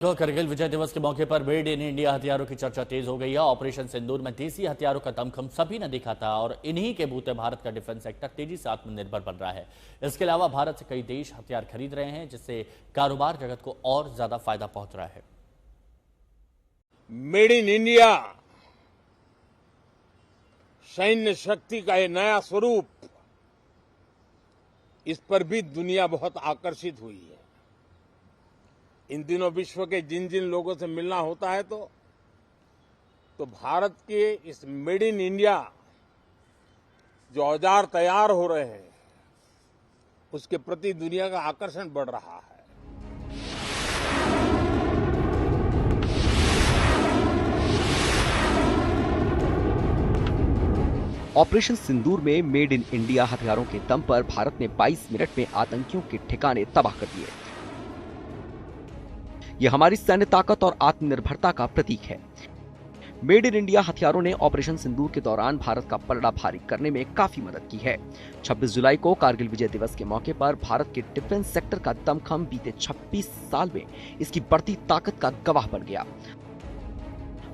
तो करगिल विजय दिवस के मौके पर मेड इन इंडिया हथियारों की चर्चा तेज हो गई है। ऑपरेशन सिंदूर में देसी हथियारों का दमखम सभी ने देखा था और इन्हीं के बूते भारत का डिफेंस सेक्टर तेजी से आत्मनिर्भर बन रहा है। इसके अलावा भारत से कई देश हथियार खरीद रहे हैं, जिससे कारोबार जगत को और ज्यादा फायदा पहुंच रहा है। मेड इन इंडिया सैन्य शक्ति का ये नया स्वरूप, इस पर भी दुनिया बहुत आकर्षित हुई है। इन दिनों विश्व के जिन जिन लोगों से मिलना होता है तो भारत के इस मेड इन इंडिया जो औजार तैयार हो रहे हैं, उसके प्रति दुनिया का आकर्षण बढ़ रहा है। ऑपरेशन सिंदूर में मेड इन इंडिया हथियारों के दम पर भारत ने 22 मिनट में आतंकियों के ठिकाने तबाह कर दिए। यह हमारी सैन्य ताकत और आत्मनिर्भरता का प्रतीक है। मेड इन इंडिया हथियारों ने ऑपरेशन सिंदूर के दौरान भारत का पलड़ा भारी करने में काफी मदद की है। 26 जुलाई को कारगिल विजय दिवस के मौके पर भारत के डिफेंस सेक्टर का दमखम बीते 26 साल में इसकी बढ़ती ताकत का गवाह बन गया।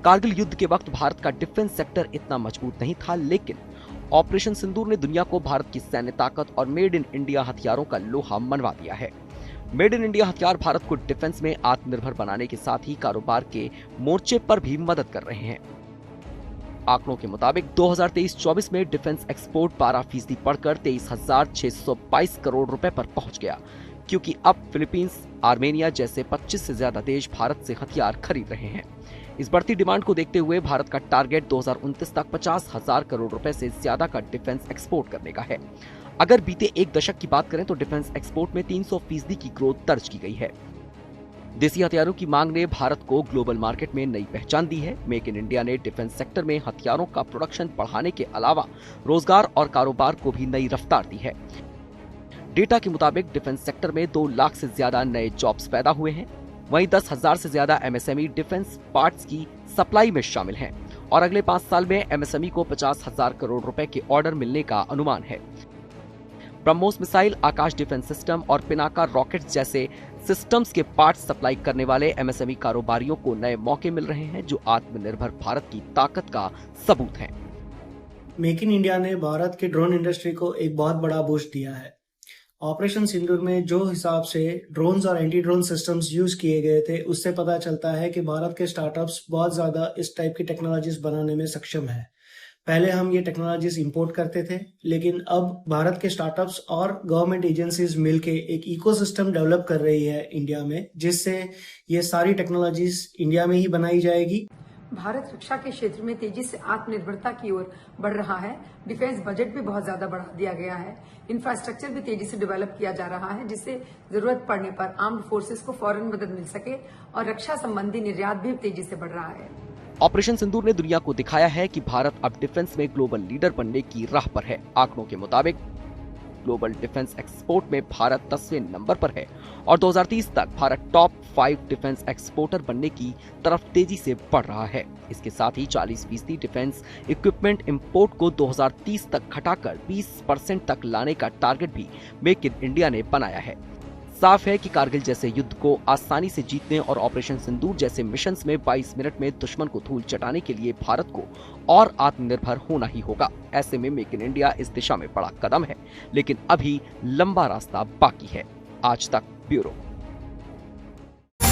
कारगिल युद्ध के वक्त भारत का डिफेंस सेक्टर इतना मजबूत नहीं था, लेकिन ऑपरेशन सिंदूर ने दुनिया को भारत की सैन्य ताकत और मेड इन इंडिया हथियारों का लोहा मनवा दिया है। मेड इन इंडिया हथियार भारत को डिफेंस में आत्मनिर्भर बनाने के साथ ही कारोबार के मोर्चे पर भी मदद कर रहे हैं। आंकड़ों के मुताबिक 2023-24 में डिफेंस एक्सपोर्ट 12% बढ़कर 23,622 करोड़ रुपए पर पहुंच गया, क्योंकि अब फिलीपींस, आर्मेनिया जैसे 25 से ज्यादा देश भारत से हथियार खरीद रहे हैं। इस बढ़ती डिमांड को देखते हुए भारत का टारगेट 2029 तक 50,000 करोड़ रुपए से ज्यादा का डिफेंस एक्सपोर्ट करने का है। अगर बीते एक दशक की बात करें तो डिफेंस एक्सपोर्ट में 300% की ग्रोथ दर्ज की गई है। देसी हथियारों की मांग ने भारत को ग्लोबल मार्केट में नई पहचान दी है। मेक इन इंडिया ने डिफेंस सेक्टर में हथियारों का प्रोडक्शन बढ़ाने के अलावा रोजगार और कारोबार को भी नई रफ्तार दी है। डेटा के मुताबिक डिफेंस सेक्टर में 2 लाख से ज्यादा नए जॉब्स पैदा हुए हैं। वहीं 10,000 से ज्यादा एमएसएमई डिफेंस पार्ट्स की सप्लाई में शामिल हैं और अगले 5 साल में एमएसएमई को 50,000 करोड़ रुपए के ऑर्डर मिलने का अनुमान है। ब्रह्मोस मिसाइल, आकाश डिफेंस सिस्टम और पिनाका रॉकेट्स जैसे सिस्टम्स के पार्ट्स सप्लाई करने वाले एमएसएमई कारोबारियों को नए मौके मिल रहे हैं, जो आत्मनिर्भर भारत की ताकत का सबूत है। मेक इन इंडिया ने भारत की ड्रोन इंडस्ट्री को एक बहुत बड़ा बूस्ट दिया है। ऑपरेशन सिंदूर में जो हिसाब से ड्रोन्स और एंटी ड्रोन सिस्टम्स यूज किए गए थे, उससे पता चलता है कि भारत के स्टार्टअप्स बहुत ज्यादा इस टाइप की टेक्नोलॉजीज बनाने में सक्षम है। पहले हम ये टेक्नोलॉजीज इंपोर्ट करते थे, लेकिन अब भारत के स्टार्टअप्स और गवर्नमेंट एजेंसीज मिलके एक इकोसिस्टम डेवलप कर रही है इंडिया में, जिससे ये सारी टेक्नोलॉजीज इंडिया में ही बनाई जाएगी। भारत रक्षा के क्षेत्र में तेजी से आत्मनिर्भरता की ओर बढ़ रहा है। डिफेंस बजट भी बहुत ज्यादा बढ़ा दिया गया है। इंफ्रास्ट्रक्चर भी तेजी से डेवलप किया जा रहा है, जिससे जरूरत पड़ने पर आर्म्ड फोर्सेस को फौरन मदद मिल सके और रक्षा संबंधी निर्यात भी तेजी से बढ़ रहा है। ऑपरेशन सिंदूर ने दुनिया को दिखाया है कि भारत अब डिफेंस में ग्लोबल लीडर बनने की राह पर है। आंकड़ों के मुताबिक ग्लोबल डिफेंस एक्सपोर्ट में भारत 10वें नंबर पर है और 2030 तक भारत टॉप 5 डिफेंस एक्सपोर्टर बनने की तरफ तेजी से बढ़ रहा है। इसके साथ ही 40% डिफेंस इक्विपमेंट इंपोर्ट को 2030 तक घटाकर 20% तक लाने का टारगेट भी मेक इन इंडिया ने बनाया है। साफ है कि कारगिल जैसे युद्ध को आसानी से जीतने और ऑपरेशन सिंदूर जैसे मिशंस में 22 मिनट में दुश्मन को धूल चटाने के लिए भारत को और आत्मनिर्भर होना ही होगा। ऐसे में मेक इन इंडिया इस दिशा में बड़ा कदम है, लेकिन अभी लंबा रास्ता बाकी है। आज तक ब्यूरो।